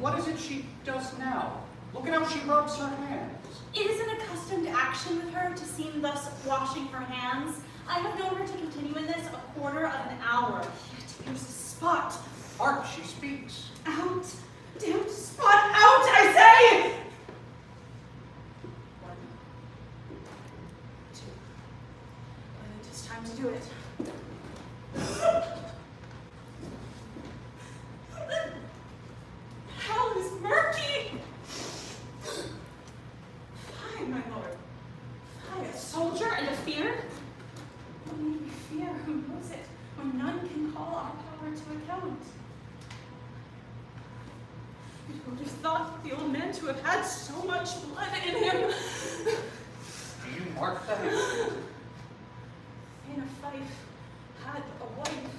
What is it she does now? Look at how she rubs her hands. It is an accustomed action with her to seem thus washing her hands. I have known her to continue in this a quarter of an hour. Yet here's a spot. Hark, she speaks. Out. Damn spot out, I say! 1, 2. It is time to do it. Hell is murky! Fie, my lord. Fie, a soldier and a fear? What need we fear? Who knows it? When none can call our power to account. You would have thought the old man to have had so much blood in him. Do you mark that? Thane of Fife had a wife.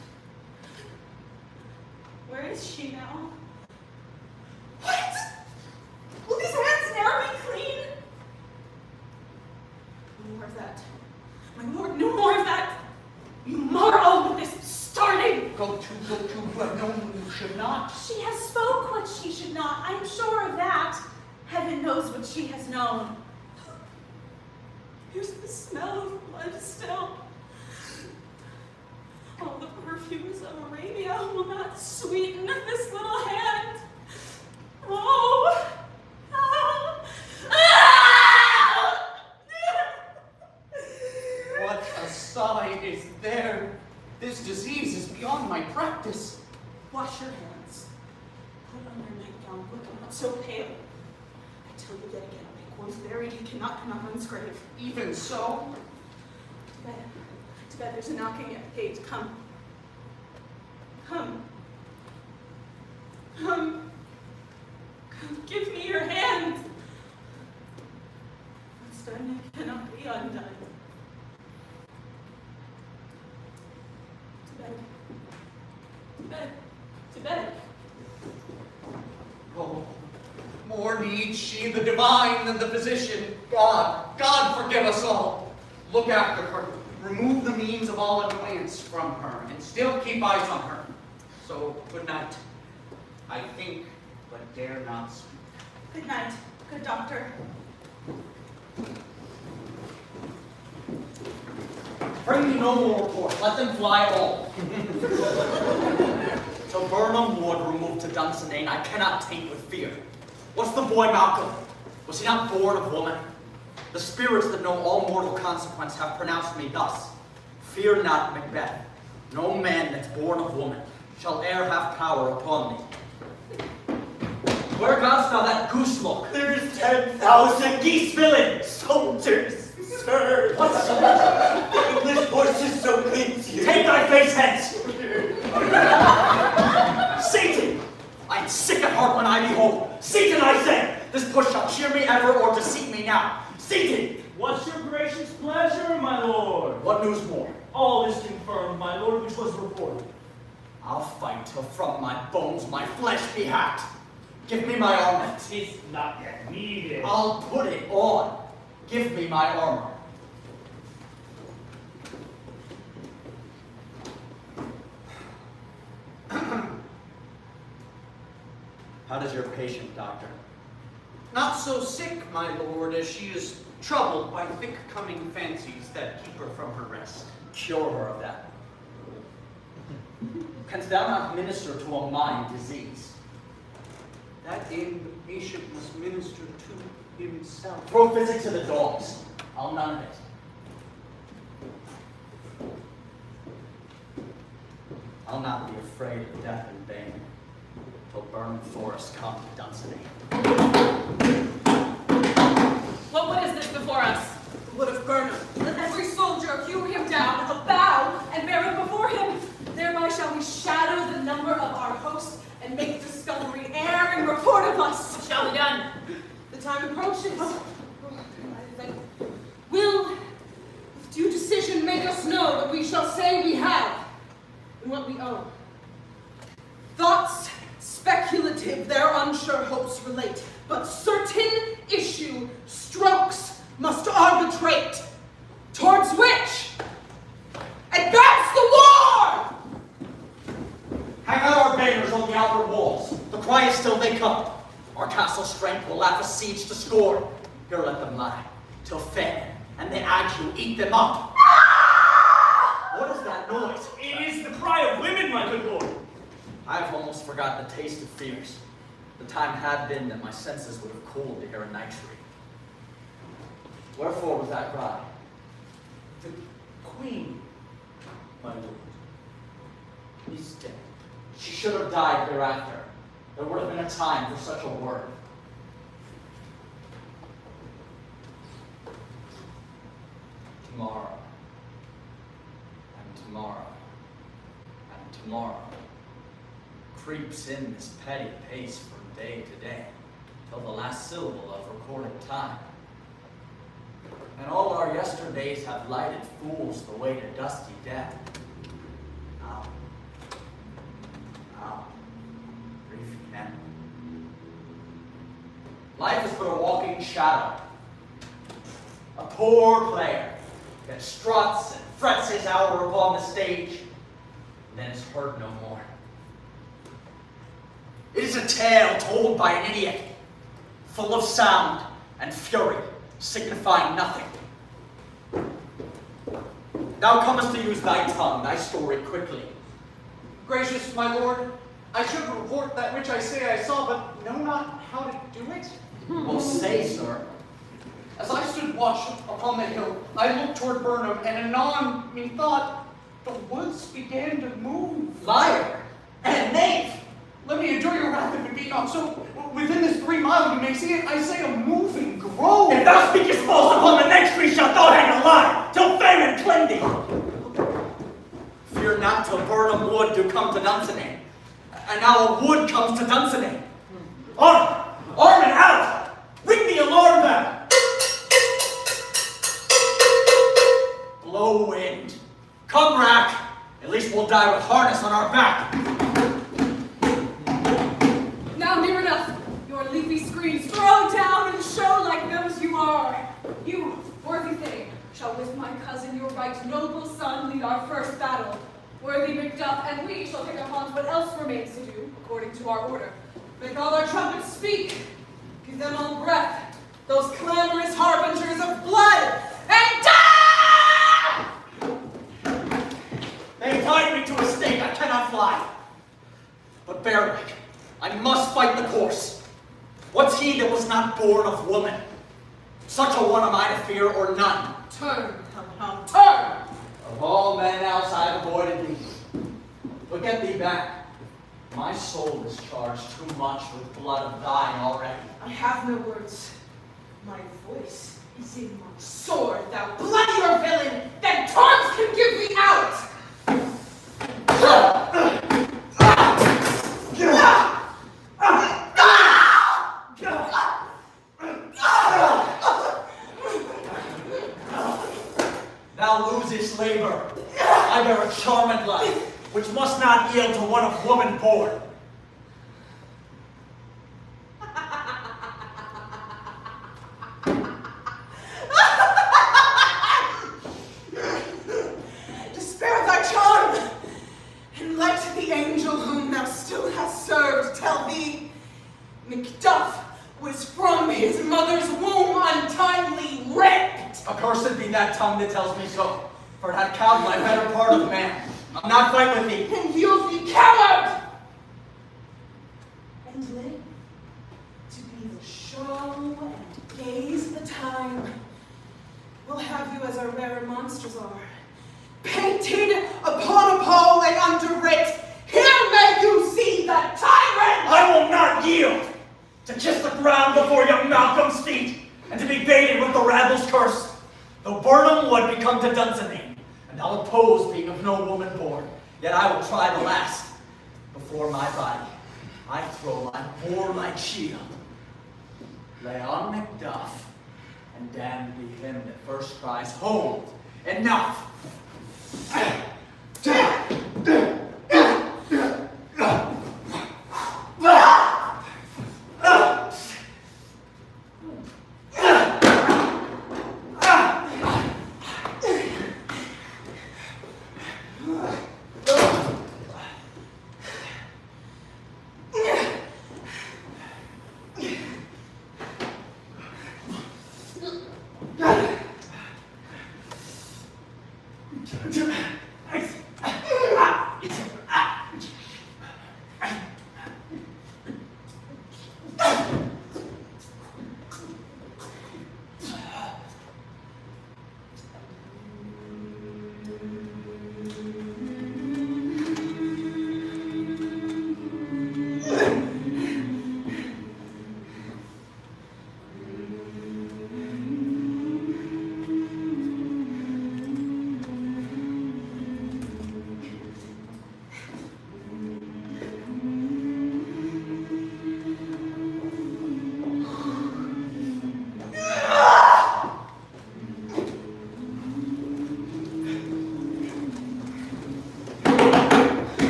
Where is she now? What? Will these hands never be clean? No more of that. My lord, no more of that. You marvel with this starting. Go to, but no, you should not. She has spoke what she should not. I am sure of that. Heaven knows what she has known. Here's the smell of blood still. All the perfumes of Arabia will not sweeten this little hand. Oh! Ah! Ah! What a sigh is there. This disease is beyond my practice. Wash your hands. Put on your nightgown. Look, not so pale. I tell you yet again, Banquo's buried. He cannot come out of his grave. Even so? To bed. To bed. There's a knocking at the gate. Come. Come. Come. Come. Give me your hand. What's done cannot be undone. To bed. To bed. To bed. Oh, more needs she the divine than the physician. God forgive us all. Look after her. Remove the means of all annoyance from her, and still keep eyes on her. So, good night. I think, but dare not speak. Good night, good doctor. Bring me no more report. Let them fly all. Till Burnham Wood removed to Dunsinane, I cannot taint with fear. What's the boy Malcolm? Was he not born of woman? The spirits that know all mortal consequence have pronounced me thus. Fear not, Macbeth. No man that's born of woman shall e'er have power upon thee. Where gost thou that goose look? There's 10,000 geese, villain! Soldiers, sir! What's the English forces so clean to you? Take thy face hence! Seyton! I am sick at heart when I behold. Seyton, I say! This push shall cheer me ever or deceive me now. Seyton! What's your gracious pleasure, my lord? What news more? All is confirmed, my lord, which was reported. I'll fight till from my bones my flesh be hacked. Give me my armor. It's not yet needed. I'll put it on. Give me my armor. How does your patient, doctor? Not so sick, my lord, as she is troubled by thick-coming fancies that keep her from her rest. Cure her of that. Canst thou not minister to a mind disease? That aim the patient must minister to himself. Throw physic to the dogs. I'll none of it. I'll not be afraid of death in vain, till burning forests come to Dunsinane. What wood is this before us? The wood of Burnham. Let every soldier hew him down, a bow, and bear it before him. Thereby shall we shadow the number of our host, and make discovery air and report of us. What shall be done? The time approaches. Will, with due decision, make us know what we shall say we have, and what we owe. Thoughts speculative their unsure hopes relate, but certain issue strokes must arbitrate, towards which advance the war! Hang out our banners on the outward walls. The cry is still they come. Our castle strength will laugh a siege to scorn. Here let them lie, till famine and the ague eat them up. What is that noise? It is the cry of women, my good lord. I've almost forgot the taste of fears. The time had been that my senses would have cooled to hear a night shriek. Wherefore was that cry? The queen, my lord. He's dead. She should have died hereafter. There would have been a time for such a word. Tomorrow, and tomorrow, and tomorrow creeps in this petty pace from day to day, till the last syllable of recorded time. And all our yesterdays have lighted fools the way to dusty death. Now, brief candle. Life is but a walking shadow. A poor player that struts and frets his hour upon the stage, and then is heard no more. It is a tale told by an idiot, full of sound and fury, signifying nothing. Thou comest to use thy tongue, thy story quickly. Gracious my lord, I should report that which I say I saw, but know not how to do it. Well, say, sir. As I stood watch upon the hill, I looked toward Burnham, and anon methought the woods began to move. Liar and knave! Let me endure your wrath if it be not so. Within this 3 mile you may see it, I say a moving grove. If thou speakest false upon the next tree, shalt thou hang alive, till famine cling thee. Fear not till Burnham wood do come to Dunsinane. And now a wood comes to Dunsinane. Arm! Arm and out! Ring the alarm bell! Blow wind. Come, rack. At least we'll die with harness on our back. Now near enough, your leafy screens throw down and show like those you are. You, worthy thing, shall with my cousin, your right noble son, lead our first battle. Worthy Macduff and we shall take upon what else remains to do, according to our order. Make all our trumpets speak. Give them all breath, those clamorous harbingers of blood and death! They tied me to a stake, I cannot fly. But bear like, I must fight the course. What's he that was not born of woman? Such a one am I to fear or none. Turn, Hum, turn! Of all men else I have avoided thee. But get thee back. My soul is charged too much with blood of thine already. I have no words. My voice is in my sword, thou bloodier villain than taunts can give thee out! thou losest labor. I bear a charmed life, which must not yield to one of woman born. Despair thy charm, and let the angel whom thou still hast served tell thee, Macduff was from his mother's womb untimely ripped. Accursed be that tongue that tells me so, for it had cowed my better part of man. I'll not fight with thee. And yield thee, coward! And live to be the show and gaze the time. We'll have you as our rarer monsters are, painted upon a pole and underwrit. Here may you see the tyrant! I will not yield to kiss the ground before young Malcolm's feet, and to be baited with the rabble's curse. Though Burnham would become to Dunsinane, and I'll oppose being of no woman born, yet I will try the last. Before my body, I throw my warlike shield. Lay on Macduff, and damned be him that first cries, hold, enough!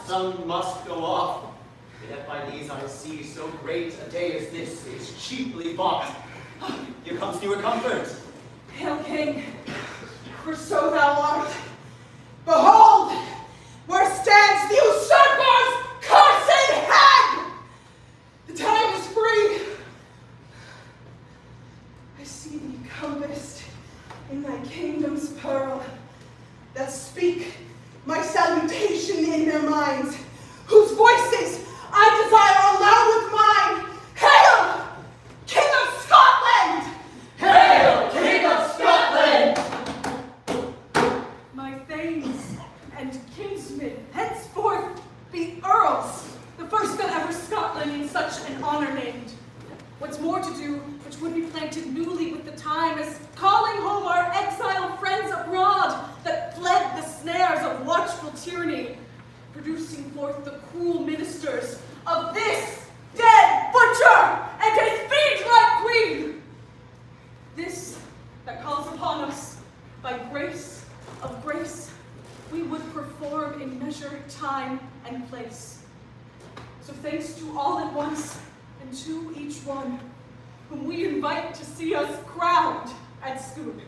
Sun must go off, yet by these I see so great a day as this is cheaply bought. Here comes newer comfort. Hail, King, for so thou art. Behold, where stands the usurper's cursed head! The time is free. I see thee compassed in thy kingdom's pearl, that speak my salutation in their minds, whose voices I desire aloud with mine. Hail, King of Scotland! Hail, King of Scotland! My thanes and kinsmen henceforth be earls, the first that ever Scotland in such an honor named. What's more to do, which would be planted newly with the time, is calling home our exiled friends abroad that fled the snares of watchful tyranny, producing forth the cruel ministers of this dead butcher and his fiend-like queen. This that calls upon us by grace of grace, we would perform in measure, time, and place. So thanks to all at once, and to each one whom we invite to see us crowned at Scoop.